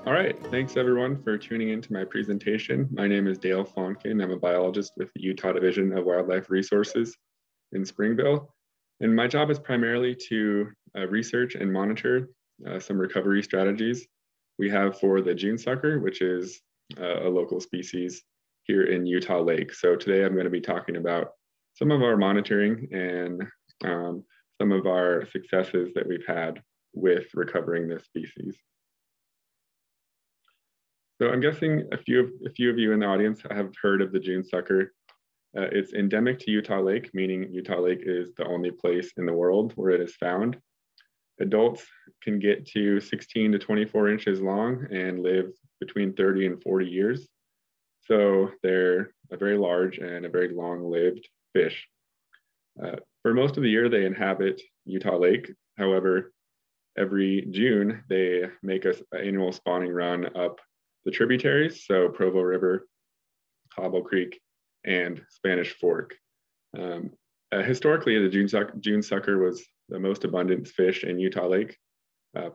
All right, thanks everyone for tuning into my presentation. My name is Dale Fonken. I'm a biologist with the Utah Division of Wildlife Resources in Springville. And my job is primarily to research and monitor some recovery strategies we have for the June sucker, which is a local species here in Utah Lake. So today I'm going to be talking about some of our monitoring and some of our successes that we've had with recovering this species. So I'm guessing a few of you in the audience have heard of the June sucker. It's endemic to Utah Lake, meaning Utah Lake is the only place in the world where it is found. Adults can get to 16 to 24 inches long and live between 30 and 40 years. So they're a very large and a very long-lived fish. For most of the year, they inhabit Utah Lake. However, every June, they make an annual spawning run up the tributaries, so Provo River, Hobble Creek, and Spanish Fork. Historically, the June sucker was the most abundant fish in Utah Lake.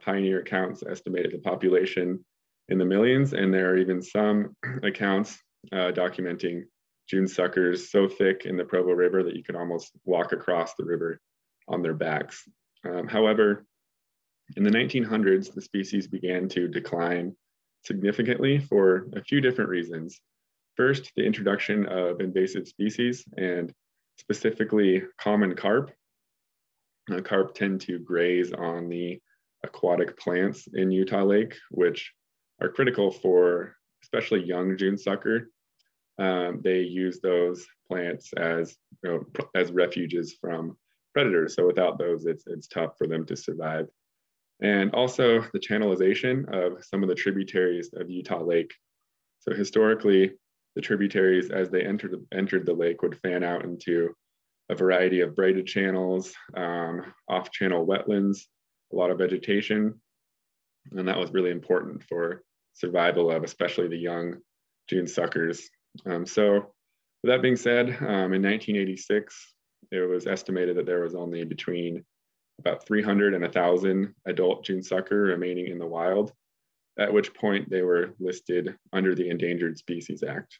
Pioneer accounts estimated the population in the millions, and there are even some accounts documenting June suckers so thick in the Provo River that you could almost walk across the river on their backs. However, in the 1900s, the species began to decline significantly for a few different reasons. First, the introduction of invasive species, and specifically common carp. Carp tend to graze on the aquatic plants in Utah Lake, which are critical for especially young June sucker. They use those plants as refuges from predators. So without those, it's tough for them to survive. And also the channelization of some of the tributaries of Utah Lake. So historically, the tributaries, as they entered the lake, would fan out into a variety of braided channels, off-channel wetlands, a lot of vegetation. And that was really important for survival of especially the young June suckers. So with that being said, in 1986, it was estimated that there was only between about 300 and 1,000 adult June sucker remaining in the wild, at which point they were listed under the Endangered Species Act.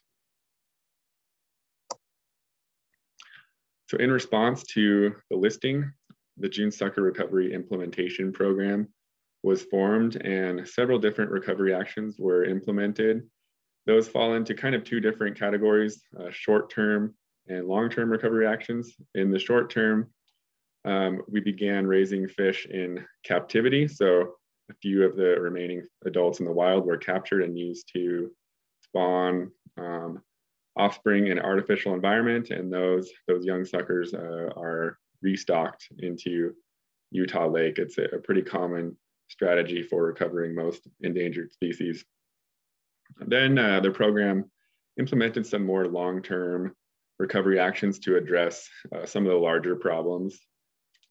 So in response to the listing, the June sucker recovery implementation program was formed and several different recovery actions were implemented. Those fall into kind of two different categories, short-term and long-term recovery actions. In the short term, we began raising fish in captivity. So a few of the remaining adults in the wild were captured and used to spawn offspring in an artificial environment. And those young suckers are restocked into Utah Lake. It's a pretty common strategy for recovering most endangered species. Then the program implemented some more long-term recovery actions to address some of the larger problems.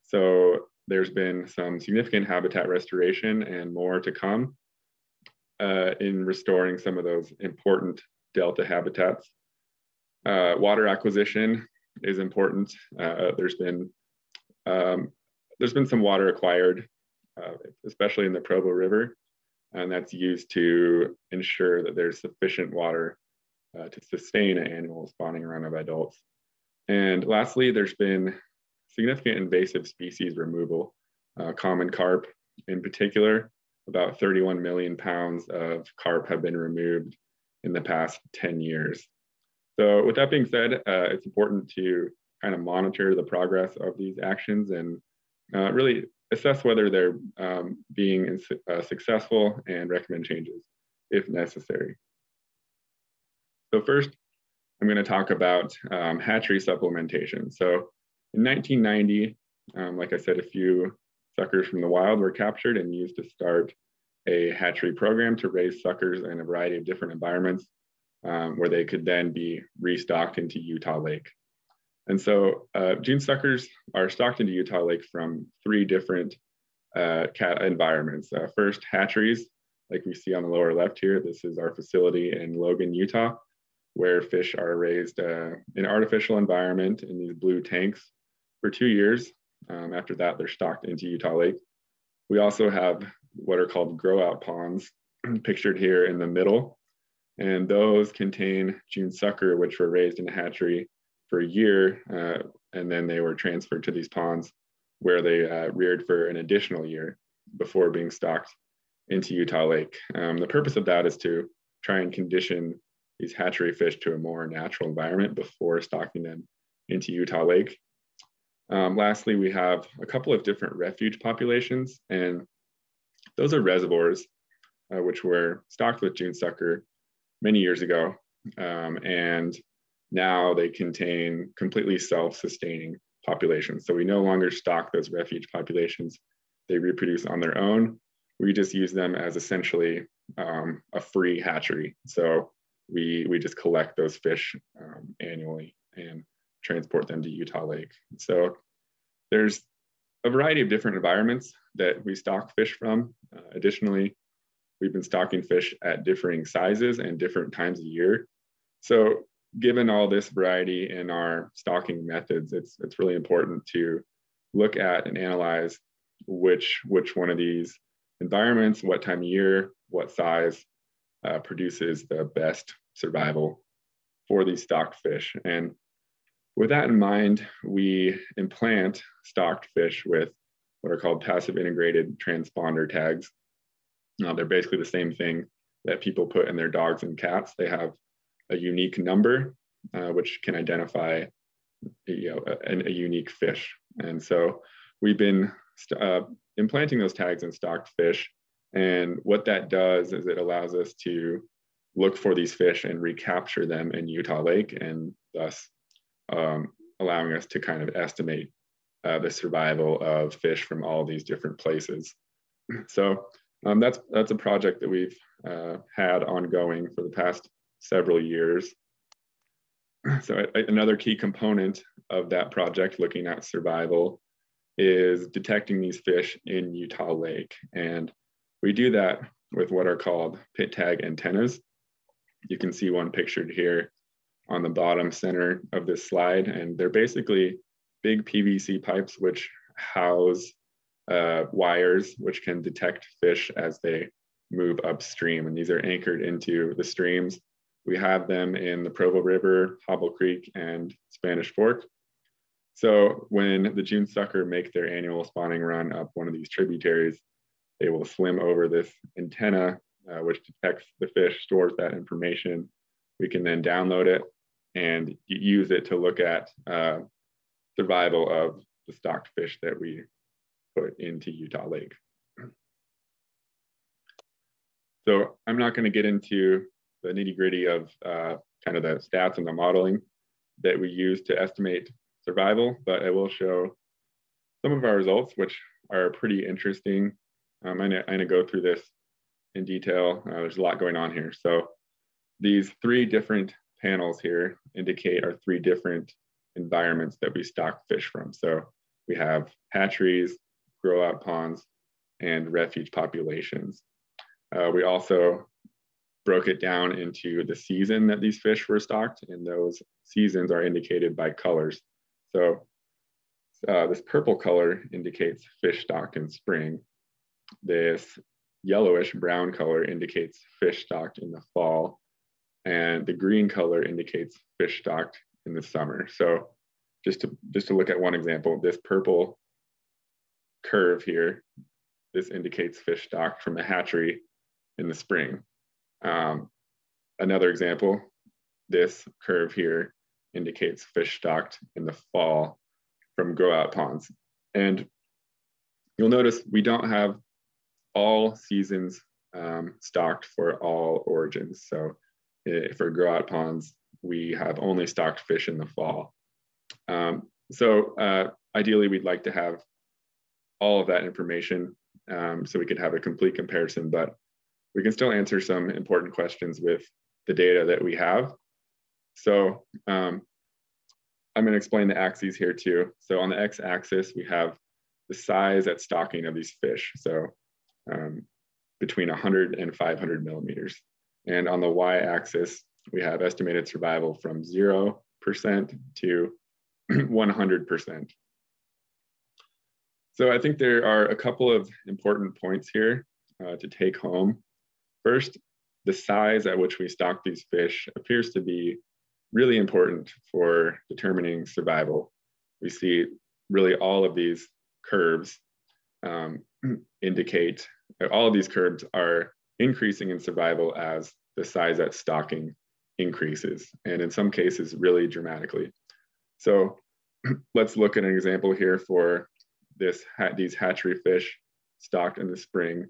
So there's been some significant habitat restoration and more to come in restoring some of those important delta habitats. Water acquisition is important. There's been some water acquired, especially in the Provo River, and that's used to ensure that there's sufficient water to sustain an annual spawning run of adults. And lastly, there's been significant invasive species removal. Common carp in particular, about 31 million pounds of carp have been removed in the past 10 years. So with that being said, it's important to kind of monitor the progress of these actions and really assess whether they're being successful and recommend changes if necessary. So first, I'm going to talk about hatchery supplementation. So in 1990, like I said, a few suckers from the wild were captured and used to start a hatchery program to raise suckers in a variety of different environments where they could then be restocked into Utah Lake. And so June suckers are stocked into Utah Lake from three different environments. First, hatcheries, like we see on the lower left here. This is our facility in Logan, Utah, where fish are raised in an artificial environment in these blue tanks for 2 years. After that, they're stocked into Utah Lake. We also have what are called grow out ponds pictured here in the middle. And those contain June sucker, which were raised in a hatchery for a year, and then they were transferred to these ponds where they reared for an additional year before being stocked into Utah Lake. The purpose of that is to try and condition these hatchery fish to a more natural environment before stocking them into Utah Lake. Lastly, we have a couple of different refuge populations, and those are reservoirs which were stocked with June sucker many years ago, and now they contain completely self-sustaining populations. So we no longer stock those refuge populations. They reproduce on their own. We just use them as essentially a free hatchery. So we just collect those fish annually and transport them to Utah Lake. So there's a variety of different environments that we stock fish from. Additionally, we've been stocking fish at differing sizes and different times of year. So given all this variety in our stocking methods, it's really important to look at and analyze which one of these environments, what time of year, what size produces the best survival for these stocked fish. And with that in mind, we implant stocked fish with what are called passive integrated transponder tags. They're basically the same thing that people put in their dogs and cats. They have a unique number, which can identify a unique fish. And so we've been implanting those tags in stocked fish. And what that does is it allows us to look for these fish and recapture them in Utah Lake, and thus allowing us to kind of estimate the survival of fish from all these different places. So that's a project that we've had ongoing for the past several years. So another key component of that project, looking at survival, is detecting these fish in Utah Lake. And we do that with what are called pit tag antennas. You can see one pictured here on the bottom center of this slide. And they're basically big PVC pipes which house wires which can detect fish as they move upstream. And these are anchored into the streams. We have them in the Provo River, Hobble Creek, and Spanish Fork. So when the June sucker make their annual spawning run up one of these tributaries, they will swim over this antenna, which detects the fish, stores that information. We can then download it and use it to look at survival of the stocked fish that we put into Utah Lake. So I'm not going to get into the nitty-gritty of kind of the stats and the modeling that we use to estimate survival, but I will show some of our results, which are pretty interesting. I'm going to go through this in detail. There's a lot going on here. So these three different panels here indicate our three different environments that we stock fish from. So we have hatcheries, grow out ponds, and refuge populations. We also broke it down into the season that these fish were stocked, and those seasons are indicated by colors. So this purple color indicates fish stocked in spring. This yellowish brown color indicates fish stocked in the fall, and the green color indicates fish stocked in the summer. So just to look at one example, this purple curve here, this indicates fish stocked from a hatchery in the spring. Another example, this curve here indicates fish stocked in the fall from grow out ponds. And you'll notice we don't have all seasons stocked for all origins. So for grow out ponds, we have only stocked fish in the fall. Ideally, we'd like to have all of that information so we could have a complete comparison, but we can still answer some important questions with the data that we have. So I'm going to explain the axes here too. So on the x-axis, we have the size at stocking of these fish. So between 100 and 500 millimeters. And on the y-axis, we have estimated survival from 0% to 100%. So I think there are a couple of important points here to take home. First, the size at which we stock these fish appears to be really important for determining survival. We see really all of these curves indicate, all of these curves are increasing in survival as the size at stocking increases, and in some cases really dramatically. So let's look at an example here for these hatchery fish stocked in the spring.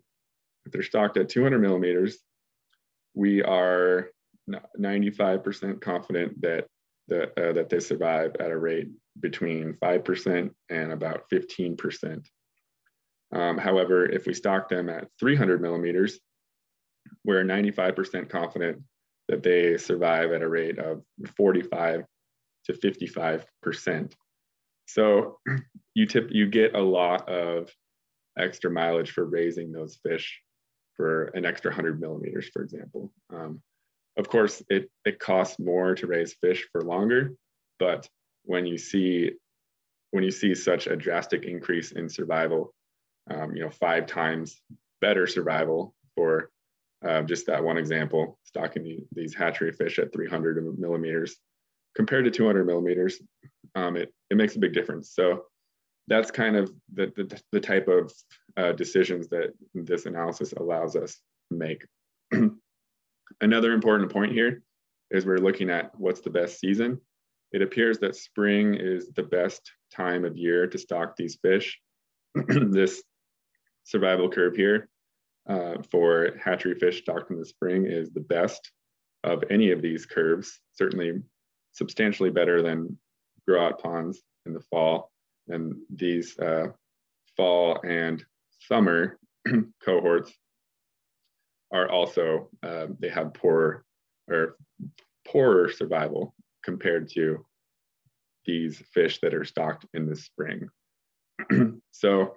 If they're stocked at 200 millimeters, we are 95% confident that they survive at a rate between 5% and about 15%. However, if we stock them at 300 millimeters, we're 95% confident that they survive at a rate of 45 to 55%. So you get a lot of extra mileage for raising those fish for an extra 100 millimeters, for example. Of course, it costs more to raise fish for longer, but when you see such a drastic increase in survival, 5 times better survival for just that one example, stocking these hatchery fish at 300 millimeters compared to 200 millimeters, it makes a big difference. So that's kind of the type of decisions that this analysis allows us to make. Another important point here is we're looking at what's the best season. It appears that spring is the best time of year to stock these fish. This survival curve here for hatchery fish stocked in the spring is the best of any of these curves, certainly substantially better than grow-out ponds in the fall. And these fall and summer cohorts are also, they have poorer survival compared to these fish that are stocked in the spring. So,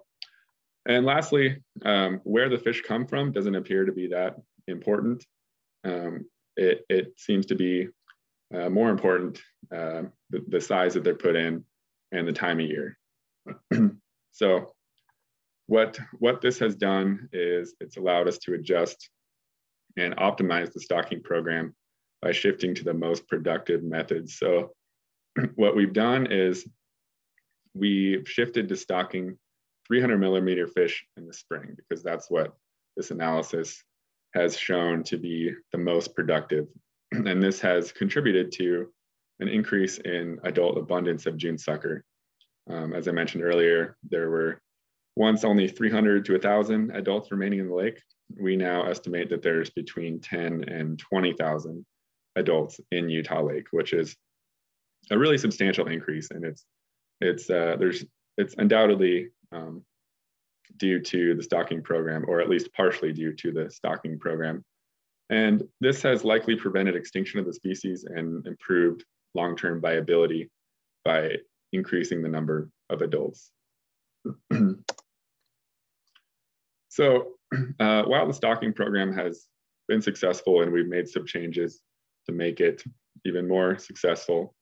and lastly, where the fish come from doesn't appear to be that important. It seems to be more important, the size that they're put in and the time of year. So what this has done is it's allowed us to adjust and optimize the stocking program by shifting to the most productive methods. So what we've done is we've shifted to stocking 300 millimeter fish in the spring, because that's what this analysis has shown to be the most productive. And this has contributed to an increase in adult abundance of June sucker. As I mentioned earlier, there were once only 300 to 1,000 adults remaining in the lake. We now estimate that there's between 10 and 20,000 adults in Utah Lake, which is a really substantial increase. And it's undoubtedly due to the stocking program, or at least partially due to the stocking program. And this has likely prevented extinction of the species and improved long-term viability by increasing the number of adults. So while the stocking program has been successful and we've made some changes to make it even more successful,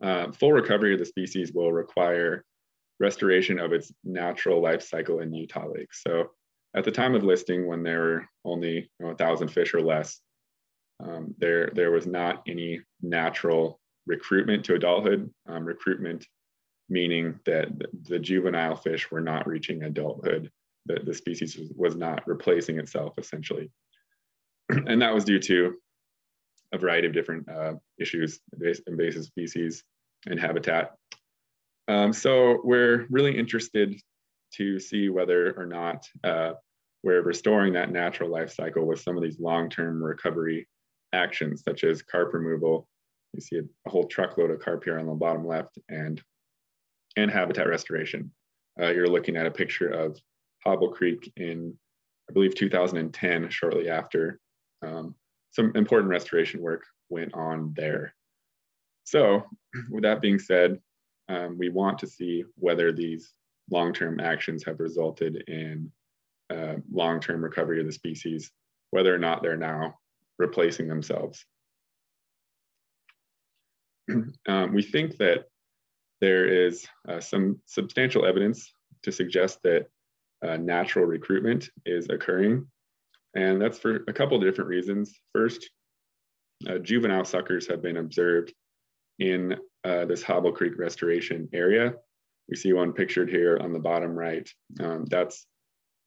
full recovery of the species will require restoration of its natural life cycle in Utah Lake. So at the time of listing, when there were only 1,000 fish or less, there was not any natural recruitment to adulthood. Recruitment meaning that the juvenile fish were not reaching adulthood. The species was not replacing itself, essentially. And that was due to a variety of different issues, invasive species and habitat. So we're really interested to see whether or not we're restoring that natural life cycle with some of these long-term recovery actions, such as carp removal. You see a whole truckload of carp here on the bottom left, and habitat restoration. You're looking at a picture of Hobble Creek in, I believe, 2010, shortly after some important restoration work went on there. So with that being said, we want to see whether these long-term actions have resulted in long-term recovery of the species, whether or not they're now replacing themselves. We think that there is some substantial evidence to suggest that natural recruitment is occurring. And that's for a couple of different reasons. First, juvenile suckers have been observed in this Hobble Creek restoration area. We see one pictured here on the bottom right. That's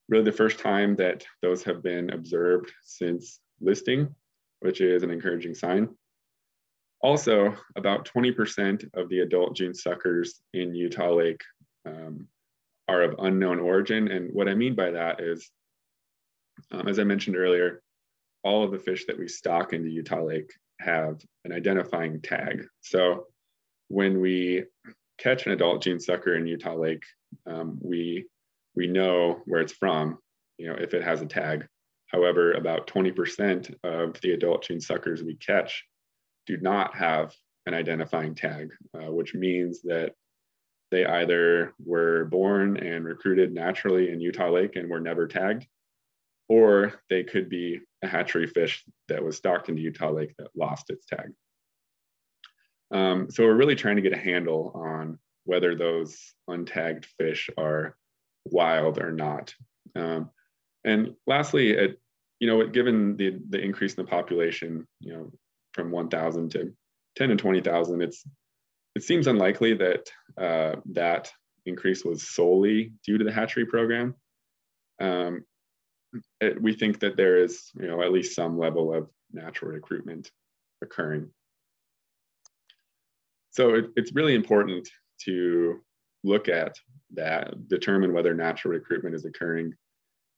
really the first time that those have been observed since listing, which is an encouraging sign. Also, about 20% of the adult June suckers in Utah Lake are of unknown origin. And what I mean by that is, as I mentioned earlier, all of the fish that we stock into Utah Lake have an identifying tag. So when we catch an adult June sucker in Utah Lake, we know where it's from, if it has a tag. However, about 20% of the adult June suckers we catch do not have an identifying tag, which means that they either were born and recruited naturally in Utah Lake and were never tagged, or they could be a hatchery fish that was stocked into Utah Lake that lost its tag. So we're really trying to get a handle on whether those untagged fish are wild or not. And lastly, given the increase in the population, from 1,000 to 10 and 20,000, it seems unlikely that that increase was solely due to the hatchery program. We think that there is, at least some level of natural recruitment occurring. So it's really important to look at that, determine whether natural recruitment is occurring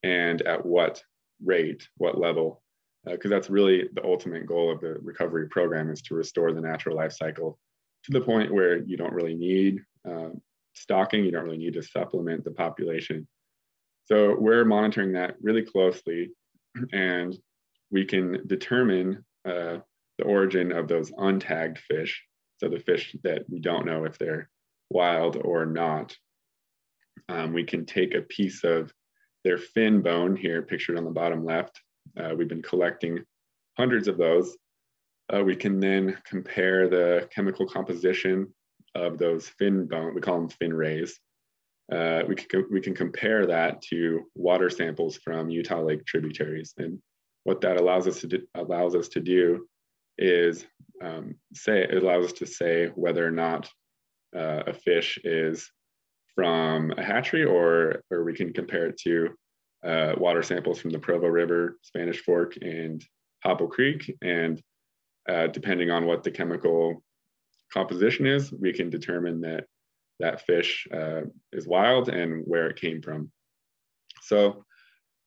and at what rate, what level, because that's really the ultimate goal of the recovery program, is to restore the natural life cycle to the point where you don't really need stocking, you don't really need to supplement the population. So we're monitoring that really closely, and we can determine the origin of those untagged fish. So the fish that we don't know if they're wild or not. We can take a piece of their fin bone here, pictured on the bottom left. We've been collecting hundreds of those. We can then compare the chemical composition of those fin bone, we call them fin rays. We can compare that to water samples from Utah Lake tributaries. And what that allows us to do is it allows us to say whether or not a fish is from a hatchery, or we can compare it to water samples from the Provo River, Spanish Fork, and Hobble Creek. And depending on what the chemical composition is, we can determine that that fish is wild and where it came from. So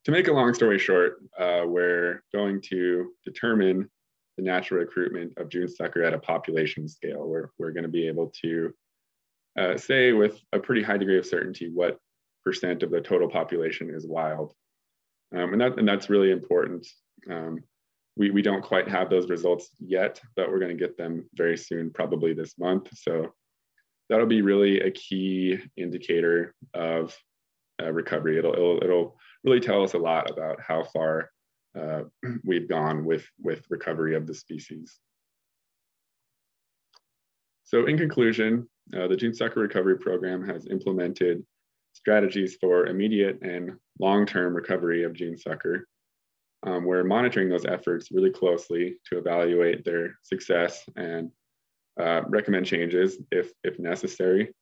to make a long story short, we're going to determine the natural recruitment of June sucker at a population scale. We're going to be able to say with a pretty high degree of certainty what % of the total population is wild. And that's really important. We don't quite have those results yet, but we're going to get them very soon, probably this month. So that'll be really a key indicator of recovery. It'll really tell us a lot about how far we've gone with recovery of the species. So in conclusion, the June sucker recovery program has implemented strategies for immediate and long-term recovery of June sucker. We're monitoring those efforts really closely to evaluate their success and recommend changes if necessary.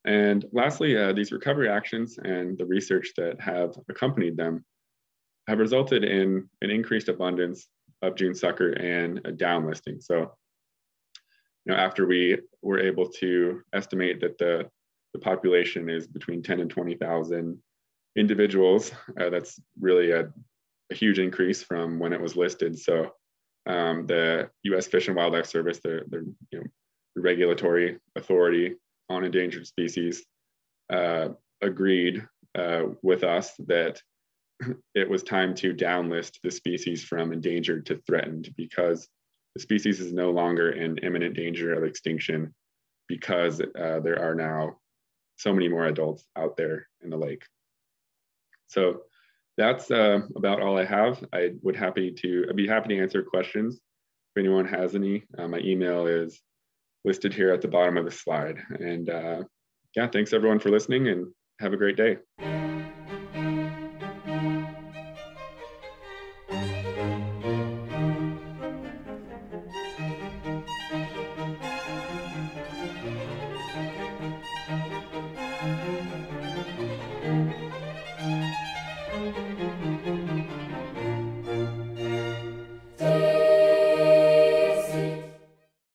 And lastly, these recovery actions and the research that have accompanied them have resulted in an increased abundance of June sucker and a downlisting. So, after we were able to estimate that the population is between 10 and 20,000 individuals, that's really a huge increase from when it was listed. So the U.S. Fish and Wildlife Service, the regulatory authority on endangered species, agreed with us that it was time to downlist the species from endangered to threatened, because the species is no longer in imminent danger of extinction, because there are now so many more adults out there in the lake. So that's about all I have. I'd be happy to answer questions if anyone has any. My email is listed here at the bottom of the slide. And yeah, thanks everyone for listening, and have a great day.